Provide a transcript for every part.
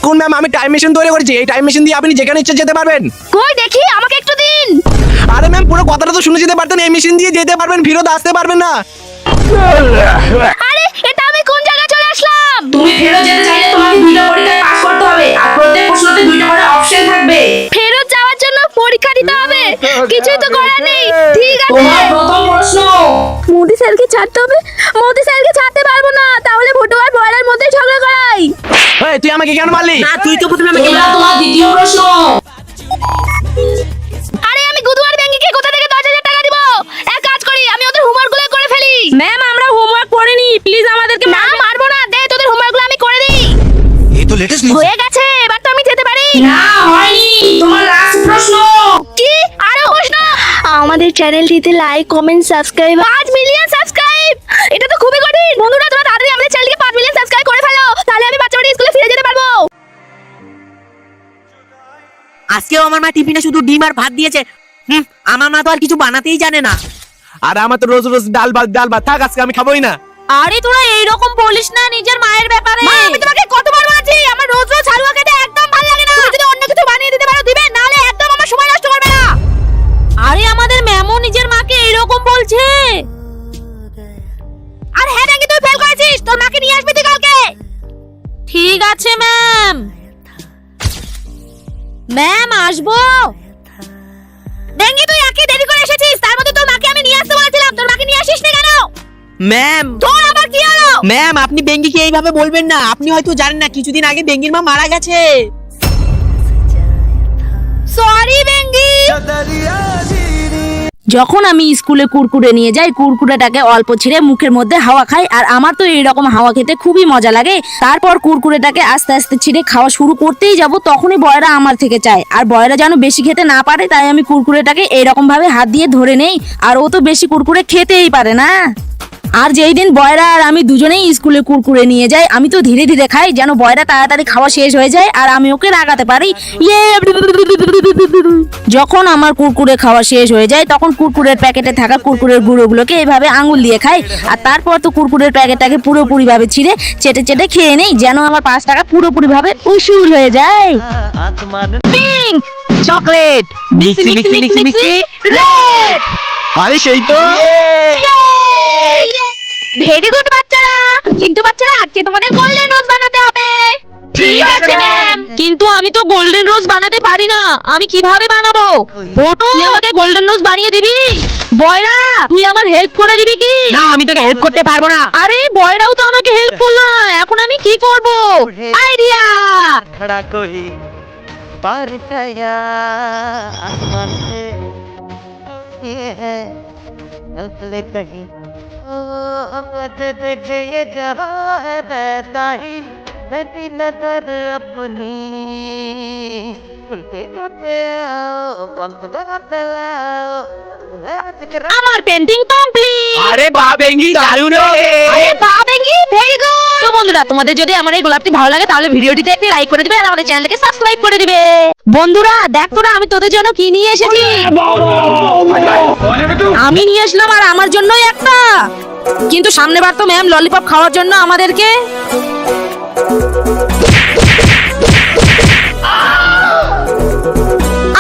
দেখুন ম্যাম, আমি time machine তৈরি করেছি। এই টাইম মেশিন দিয়ে আপনি যেখানে ইচ্ছে যেতে পারবেন। কই দেখি, আমাকে একটু দিন। আরে ম্যাম, পুরো কথাটা তো শুনে যেতে পারতেন। এই মেশিন দিয়ে যেতে পারবেন, ফেরত আসতে পারবেন না। আরে এটা আমি কোন জায়গায় চলে আসলাম? তুমি ফেরত যেতে চাইলে তোমাকে দুইটা পরীক্ষায় পাস করতে হবে আর প্রত্যেক প্রশ্নতে দুইটা করে অপশন থাকবে। ফেরত যাওয়ার জন্য পরীক্ষা দিতে হবে? কিছুই তো করার নেই। ঠিক আছে, তোমার প্রথম প্রশ্ন। মোদি স্যারকে ছাড়তে হবে। মোদি স্যারকে ছাড়তে পারবো না, তাহলে ভোটু আর বয়লার মধ্যে ঝগড়া করাই। এই, তুই আমাকে কেন মারলি? না তুই তো প্রথমে আমাকে এবার তোমার দ্বিতীয় প্রশ্ন। আরে আমি গুদু আর ব্যাঙ্গিকে কোথা থেকে 10,000 টাকা দিব? এক কাজ করি, আমি ওদের হোমওয়ার্কগুলো করে ফেলি। ম্যাম আমরা হোমওয়ার্ক করিনি, প্লিজ আমাদেরকে না মারবো না, দে তোদের হোমওয়ার্কগুলো আমি করে দিই। এই তো লেটেস্ট নিউজ। হয়ে গেছে, এবার তো আমি যেতে পারি। না হয়নি, তোমার লাস্ট প্রশ্ন। কি আরো প্রশ্ন? আমাদের চ্যানেলটিতে like, comment, subscribe 5 million subscribe. এটা তো খুবই কঠিন। বন্ধুরা তোমরা তাড়াতাড়ি আমাদের চ্যানেলকে 5 মিলিয়ন সাবস্ক্রাইব করে ফেলো, তাহলে আমি বাচ্চা বাড়ি স্কুলে ফিরে যেতে পারবো। আজকেও আমার মা টিফিনে শুধু ডিম আর ভাত দিয়েছে। আমার মা তো আর কিছু বানাতেই জানে না। আরে আমার তো রোজ রোজ ডাল ভাত থাক, আজকে আমি খাবোই না। আরে তোরা এইরকম বলিস না নিজের মায়ের ব্যাপারে। মা, আমি তোমাকে কতবার বলেছি আমার রোজ রোজ হালুয়া খেতে একদম ভালো লাগে না। তুমি যদি অন্য কিছু বানিয়ে দিতে পারো দিবে, নালে একদম আমার সময় নষ্ট করবে না। আরে আমাদের ম্যামও নিজের মাকে এইরকম বলছে। আর হ্যাঁ ব্যাঙ্গি, তুই ফেল করেছিস, তোর মাকে নিয়ে আসবি তুই কালকে। ঠিক আছে ম্যাম। ম্যাম আসবো। ব্যাঙ্গি তুই একে দেরি করে এসেছিস, তার মধ্যে তোর মাকে আমি নিয়ে আসতে বলেছিলাম, তোর মাকে নিয়ে আসিস না কেন? ম্যাম তোর আবার কি হলো? ম্যাম আপনি বেঙ্গিকে এইভাবে বলবেন না। আপনি হয়তো জানেন না কিছুদিন আগে বেঙ্গির মা মারা গেছে। সরি ব্যাঙ্গি। যখন আমি স্কুলে কুরকুরে নিয়ে যাই, কুরকুরেটাকে অল্প ছিঁড়ে মুখের মধ্যে হাওয়া খাই, আর আমার তো এইরকম হাওয়া খেতে খুবই মজা লাগে। তারপর কুরকুরেটাকে আস্তে আস্তে ছিঁড়ে খাওয়া শুরু করতেই যাব, তখনই বয়রা আমার থেকে চায়। আর বয়রা যেন বেশি খেতে না পারে, তাই আমি কুরকুরেটাকে এইরকম ভাবে হাত দিয়ে ধরে নেই। আর ও তো বেশি কুরকুরে খেতেই পারে না। আর যেই দিন বয়রা আর আমি দুজনেই স্কুলে কুরকুরে নিয়ে যাই, আমি তো ধীরে ধীরে খাই যেন বয়রা তাড়াতাড়ি খাওয়া শেষ হয়ে যায় আর আমি ওকে রাগাতে পারি। যখন আমার কুরকুরে খাওয়া শেষ হয়ে যায়, তখন কুরকুরের প্যাকেটে থাকা কুরকুরের গুঁড়োগুলোকে এইভাবে আঙুল দিয়ে খাই। আর তারপর তো কুরকুরের প্যাকেটটাকে পুরোপুরি ভাবে ছিঁড়ে চেটে চেটে খেয়ে নেই, যেন আমার 5 টাকা পুরোপুরি ভাবে উসুল হয়ে যায়। Pink chocolate mixie mixie mixie mixie red. আরে সেই তো। ভেরি গুড বাচ্চারা, কিন্তু বাচ্চারা আজকে তোমাদের গোল্ডেন রোজ বানাতে হবে। ঠিক আছে ম্যাম। কিন্তু আমি তো গোল্ডেন রোজ বানাতে পারি না, আমি কিভাবে বানাবো? ফটো তুই আমাকে গোল্ডেন রোজ বানিয়ে দিবি? বয়রা তুই আমার হেল্প করে দিবি কি? না, আমি তোকে হেল্প করতে পারবো না। আরে বয়রাও তো আমাকে হেল্প করলো না, এখন আমি কি করব? আইডিয়া। खड़ा कोई पार गया आसमान से ये है चलते कहीं ओ तुझे ये जहाँ है वैसा ही मेरी नजर अपनी खुलते जाते आओ बंद करते आओ আমার পেন্টিং কমপ্লিট। আরে বাহ বেঙ্গি, দারুণ হয়েছে। আরে বাহ বেঙ্গি, ভেরি গুড। তো বন্ধুরা, তোমাদের যদি আমার এই গোলাপটি ভালো লাগে তাহলে ভিডিওটিতে একটি লাইক করে দিবে আর আমাদের চ্যানেলকে সাবস্ক্রাইব করে দিবে। বন্ধুরা দেখ তোরা আমি তোদের জন্য কি নিয়ে এসেছি। আমি নিয়ে আসলাম আর আমার জন্যই একটা। কিন্তু সামনেবার তো ম্যাম ললিপপ খাওয়ার জন্য আমাদেরকে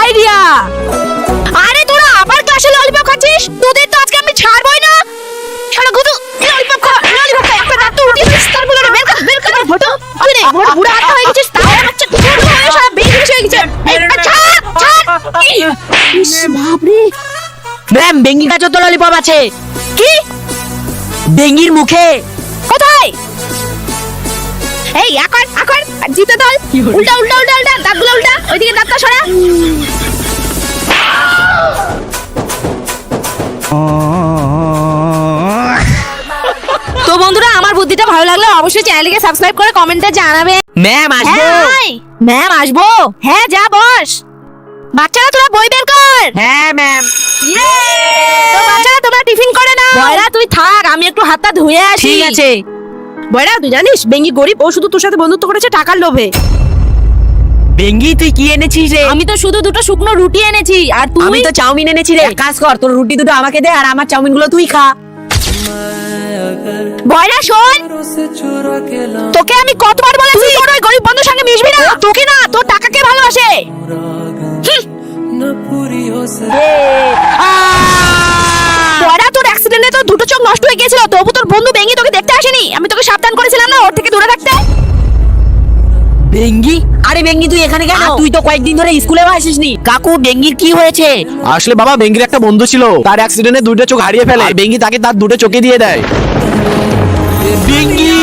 আইডিয়া। আরে তোরা আবার ক্লাসে ললিপপ খাচ্ছিস? তোদের তো আজকে আমি ছাড়বই না। শালা গুদু, ললিপপ খা, ললিপপ খা। একটা দাঁত তো উঠিয়ে দিস, তারপরে বের কর ফটো। তুই নে বড় বুড়া হাত হয়ে গেছিস, তাহলে বাচ্চা গুদু হয়ে সব বেরিয়ে হয়ে গেছে। এই ছাড় ইস বাপরে। ম্যাম বেঙ্গি গাছের তো ললিপপ আছে। কি? বেঙ্গির মুখে। কোথায়? এই এখন জিতে দল। উল্টা উল্টা উল্টা উল্টা, দাঁতগুলো উল্টা, ওইদিকে দাঁতটা সরা। তো বন্ধুরা, আমার বুদ্ধিটা ভালো লাগলে অবশ্যই চ্যানেলকে সাবস্ক্রাইব করে কমেন্টে জানাবে। ম্যাম আসবো। হ্যাঁ ম্যাম আসবো। হ্যাঁ, যা বস। বাচ্চারা তোরা বই বের কর। হ্যাঁ ম্যাম। তো বাচ্চারা তোমরা টিফিন করে নাও। বয়রা তুই থাক, আমি একটু হাতটা ধুয়ে আসি। ঠিক আছে। বয়রা তুই জানিস বেঙ্গি গরিব, ও শুধু তোর সাথে বন্ধুত্ব করেছে টাকার লোভে। বেঙ্গি, তুই কি এনেছিস রে? আমি তো শুধু দুটো শুকনো রুটি এনেছি, আর তুই? আমি তো চাউমিন এনেছি রে। এক কাজ কর, তোর রুটি দুটো আমাকে দে আর আমার চাউমিন গুলো তুই খা। বয়রা শোন, তোকে আমি কতবার বলেছি তোর ওই গরিব বন্ধুর সঙ্গে মিশবি না। বেঙ্গি, আরে বেঙ্গি তুই এখানে কেন? তুই তো কয়েকদিন ধরে স্কুলেও আসিসনি। কাকু বেঙ্গির কি হয়েছে? আসলে বাবা বেঙ্গির একটা বন্ধু ছিল, তার অ্যাক্সিডেন্টে দুটো চোখ হারিয়ে ফেলে, আর বেঙ্গি তাকে তার দুটো চোখে দিয়ে দেয়। বেঙ্গি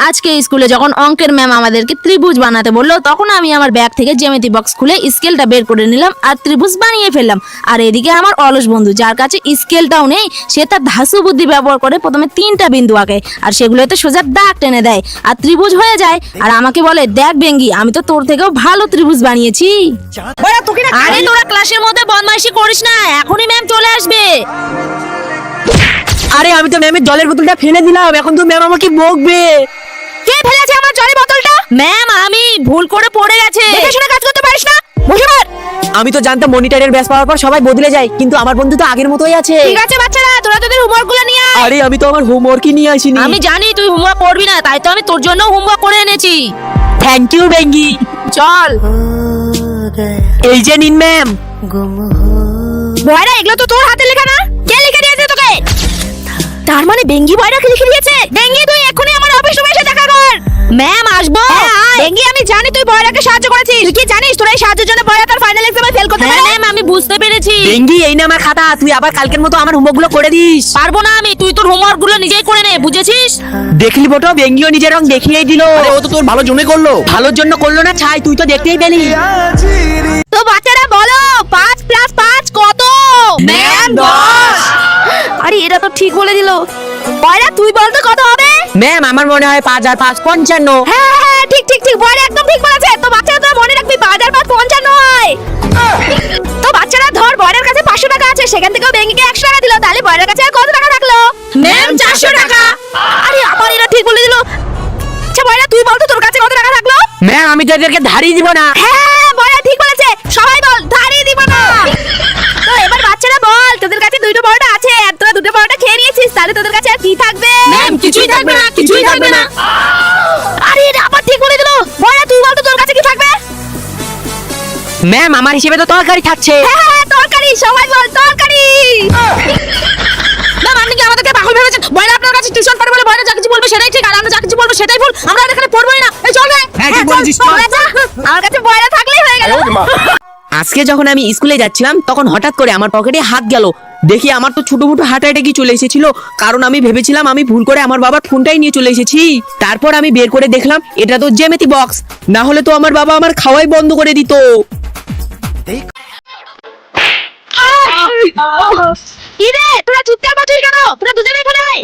আজকে স্কুলে যখন অঙ্কের ম্যাম আমাদেরকে ত্রিভুজ বানাতে বললো, তখন আমি আমার ব্যাগ থেকে জ্যামিতি বক্স খুলে স্কেলটা বের করে নিলাম আর ত্রিভুজ বানিয়ে ফেললাম। আর এদিকে আমার অলস বন্ধু, যার কাছে স্কেলটাও নেই, সে তার ধাসু বুদ্ধি ব্যবহার করে প্রথমে 3টা বিন্দু আঁকে আর সেগুলোতে সোজা দাগ টেনে দেয় আর ত্রিভুজ হয়ে যায়। আর আমাকে বলে, দেখ বেঙ্গি, আমি তো তোর থেকেও ভালো ত্রিভুজ বানিয়েছি। আরে তোরা ক্লাসের মধ্যে বদমাইশি করিস না, এখনই ম্যাম চলে আসবে। আরে আমি তো ম্যামের জলের বোতলটা ফেলে দিলাম, এখন তো ম্যাম আমাকে বকবে। কে ফেলেছে আমার জলের বোতলটা? ম্যাম আমি ভুল করে পড়ে গেছে। দেখে শুনে কাজ করতে পারিস না? বসে পড়। আমি তো জানতাম মনিটরের ব্যাস পাওয়ার পর সবাই বদলে যায়, কিন্তু আমার বন্ধু তো আগের মতোই আছে। ঠিক আছে বাচ্চারা, তোরা তোদের হোমওয়ার্কগুলো নিয়ে আয়। আরে আমি তো আমার হোমওয়ার্কই নিয়ে আসিনি। আমি জানি তুই হোমওয়ার্ক করবি না, তাই তো আমি তোর জন্য হোমওয়ার্ক করে এনেছি। থ্যাংক ইউ বেঙ্গি। চল। এই যে নিন ম্যাম। বয়রা, এগুলো তো তোর হাতে লেখা না? কে লিখে দিয়েছে তোকে? তার মানে বেঙ্গি বয়রাকে লিখে দিয়েছে? বেঙ্গি, তুই এখনই আমার অফিস রুমে এসে দেখা কর। ম্যাম আসবো? বেঙ্গি, আমি জানি তুই বয়রাকে সাহায্য করেছিস। তুই কি জানিস তোর এই সাহায্যের জন্য বয়রা তার ফাইনাল এক্সামে ফেল করতে হ্যাঁ পারে? ম্যাম, আমি বুঝতে পেরেছি। বেঙ্গি, এই না আমার খাতা, তুই আবার কালকের মতো আমার হোমওয়ার্কগুলো করে দিস। পারবো না আমি, তুই তোর হোমওয়ার্ক গুলো নিজেই করে নে, বুঝেছিস? দেখলি বটো, বেঙ্গিও নিজের রং দেখিয়েই দিল। আরে ও তো তোর ভালো জন্য করলো। ভালোর জন্য করলো না ছাই, তুই তো দেখতেই পেলি। তো বাচ্চারা বলো, 5 + 5 কত? ম্যাম 10। আরে এটা তো ঠিক বলে দিল। বয়রা, তুই বল তো কত হবে? ম্যাম আমার মনে হয় 5 আর 5 55। হ্যাঁ হ্যাঁ হ্যাঁ, ঠিক ঠিক ঠিক, বয়রা একদম ঠিক বলেছে। তো বাচ্চারা তোরা মনে রাখবি 5 আর 5 55 হয়। তো বাচ্চারা ধর, বয়রার কাছে 500 টাকা আছে, সেখান থেকেও বেঙ্গিকে 100 টাকা দিল, তাহলে বয়রার কাছে আর কত টাকা থাকলো? ম্যাম 400 টাকা। আরে আবার এরা ঠিক বলে দিল। আচ্ছা বয়রা, তুই বল তো তোর কাছে কত টাকা থাকলো? ম্যাম আমি তো এদেরকে ধারই দিব না। হ্যাঁ, বয়রা ঠিক বলেছে, সবাই বল ধারিয়ে দিব না। তো এবার বাচ্চারা বল, তোদের কাছে 2টো পরোটা আছে আর তোরা 2টো পরোটা খেয়ে নিয়েছিস, তাহলে তোদের কাছে আর কি থাকবে? ম্যাম কিছুই থাকবে না, কিছুই থাকবে না। আরে এটা আবার ঠিক বলে দিল। বয়রা, তুই বল তো তোর কাছে কি থাকবে? ম্যাম আমার হিসেবে তো তরকারি থাকছে। হ্যাঁ হ্যাঁ, তরকারি, সবাই বল তরকারি। ম্যাম আপনি কি আমাদেরকে পাগল ভেবেছেন? বয়রা আপনার কাছে টিউশন পড়ে বলে বয়রা যা কিছু বলবে সেটাই ঠিক, আর আমরা যা কিছু বলবো সেটাই ভুল। আমরা আর এখানে পড়বোই না। এই চল রে। হ্যাঁ ঠিক বলেছিস। আমার কাছে বয়রা থাকলেই হয়ে গেল। আজকে যখন আমি স্কুলে যাচ্ছিলাম, তখন হঠাৎ করে আমার পকেটে হাত গেল। দেখি আমার তো ছোট মোটো হার্ট অ্যাটাকই চলে এসেছিল, কারণ আমি ভেবেছিলাম আমি ভুল করে আমার বাবার ফোনটাই নিয়ে চলে এসেছি। তারপর আমি বের করে দেখলাম এটা তো জ্যামিতি বক্স, না হলে তো আমার বাবা আমার খাওয়াই বন্ধ করে দিত। কি রে, তোরা চুপচাপ আছিস কেন? তোরা দুজনে এখানে আয়।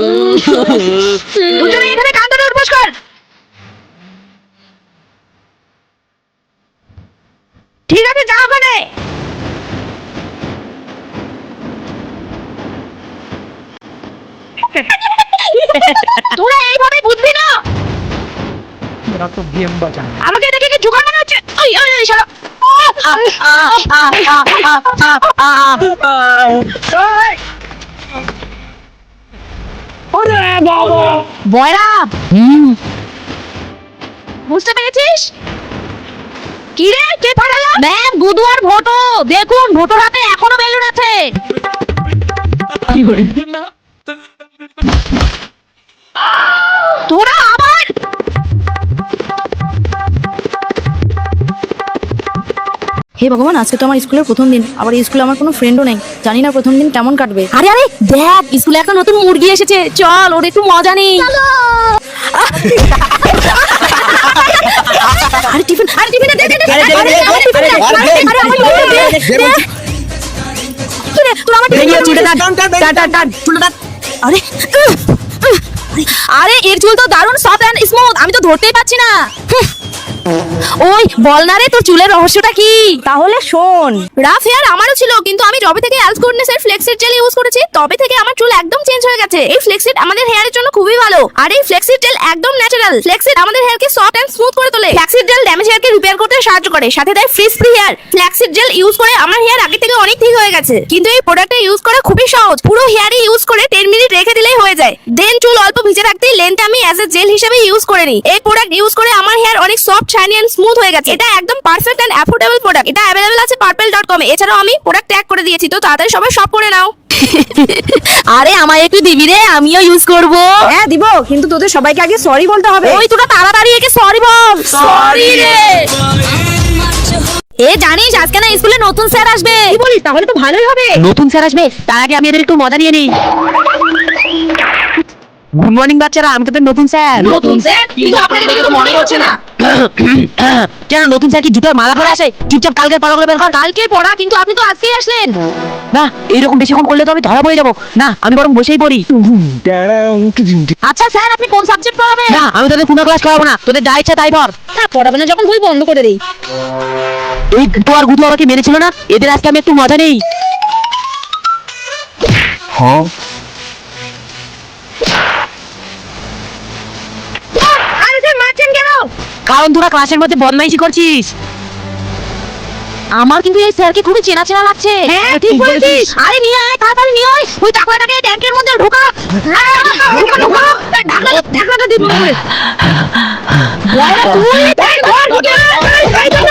দুজনে এখানে কান ধরে উঠবস কর। ঠিক আছে, যা ওখানে। তোরা এইভাবে বুঝবি না? আমাকে দেখে কি জোগাড় মনে হচ্ছে? ওই ওই ওই শালা। বয়রা, বুঝতে পেরেছিস? কি রে, কে পাঠালো? ম্যাম গুদু আর ভোটো, দেখুন ভোটোর হাতে এখনো বেলুন আছে। তোরা আবার হে ভগবান, আজকে তো আমার স্কুলের প্রথম দিন, আবার এই স্কুলে আমার কোনো ফ্রেন্ডও নেই, জানি না প্রথম দিন কেমন কাটবে। আরে আরে দেখ, স্কুলে একটা নতুন মুরগি এসেছে, চল ওর একটু মজা নেই। আরে টিফিন, আরে টিফিনে দে দে দে। আরে আমার টিফিনে দে। কি রে, তোর আমার টিফিন চুলটা টান টান টান টান, চুলটা টান। আরে আরে এর চুল তো দারুণ সফট এন্ড স্মুথ, আমি তো ধরতেই পাচ্ছি না। ওই বল না রে, তোর চুলের রহস্যটা কি? তাহলে শোন, রাফ হেয়ার আমারও ছিল, কিন্তু আমি যবে থেকে অ্যালস গুডনেসের ফ্লেক্সিড জেল ইউজ করেছি, তবে থেকে আমার চুল একদম চেঞ্জ হয়ে গেছে। এই ফ্লেক্সিড আমাদের হেয়ারের জন্য খুবই ভালো, আর এই ফ্লেক্সিড জেল একদম ন্যাচারাল। ফ্লেক্সিড আমাদের হেয়ারকে সফট এন্ড স্মুথ করে তোলে। ফ্লেক্সিড জেল ড্যামেজ হেয়ারকে রিপেয়ার করতে সাহায্য করে, সাথে দেয় frizz free hair. Flaxseed gel use করে আমার হেয়ার আগে থেকে অনেক ঠিক হয়ে গেছে, কিন্তু এই প্রোডাক্টটা ইউজ করা খুবই সহজ। পুরো হেয়ারে ইউজ করে 10 মিনিট রেখে দিলেই হয়ে যায়। দেন চুল অল্প ভিজে রাখতেই লেন্থ আমি অ্যাজ এ জেল হিসেবে ইউজ করে নিই। এই প্রোডাক্ট ইউজ করে আমার হেয়ার অনেক সফট শাইনি এন্ড স্মুথ হয়ে গেছে। এটা একদম পারফেক্ট এন্ড অ্যাফোর্ডেবল প্রোডাক্ট। এটা अवेलेबल আছে purple.com এ। এছাড়াও আমি প্রোডাক্ট ট্যাগ করে দিয়েছি, তো তাড়াতাড়ি সবাই শপ করে নাও। আরে আমায় একটু দিবি রে, আমিও ইউজ করব। হ্যাঁ দিব, কিন্তু তোদের সবাইকে আগে সরি বলতে হবে। ওই তোরা তাড়াতাড়ি একে সরি বল। সরি রে। এ জানিস আজকে না স্কুলে নতুন স্যার আসবে। কি বলিস? তাহলে তো ভালোই হবে। নতুন স্যার আসবে, তার আগে আমি এদের একটু মজা নিয়ে নিই। গুড মর্নিং বাচ্চারা, আমি তোদের নতুন স্যার। নতুন স্যার, কিন্তু আপনাকে দেখে তো মনে হচ্ছে না। কেন নতুন স্যার কি জুতার মালা পরে আসে? চুপচাপ কালকের পড়াগুলো বের কর। কালকে পড়া, কিন্তু আপনি তো আজকেই আসলেন। না, এইরকম বেশিক্ষণ করলে তো আমি ধরা পড়ে যাবো। না, আমি বরং বসেই পড়ি। আচ্ছা স্যার, আপনি কোন সাবজেক্ট পড়াবেন? না, আমি তোদের কোনো ক্লাস করাবো না, তোদের যা ইচ্ছা তাই পড়। না পড়াবেন না যখন বই বন্ধ করে দেই। এই গুতো আর গুতো আমাকে মেরেছিল না, এদের আজকে আমি একটু মজা নেই। আরে স্যার মারছেন কেন? কারণ তোরা ক্লাসের মধ্যে বদমাইশি করছিস। আমার কিন্তু এই স্যারকে খুবই চেনা চেনা লাগছে। হ্যাঁ ঠিক বলেছিস। আরে নিয়ে আয়, তাড়াতাড়ি নিয়ে আয়। ওই টাকলাটাকে ট্যাঙ্কের মধ্যে ঢোকা। ঢোকা ঢোকা। ঢাকনাটা দিব। বয়রা তুই ট্যাঙ্ক ধর।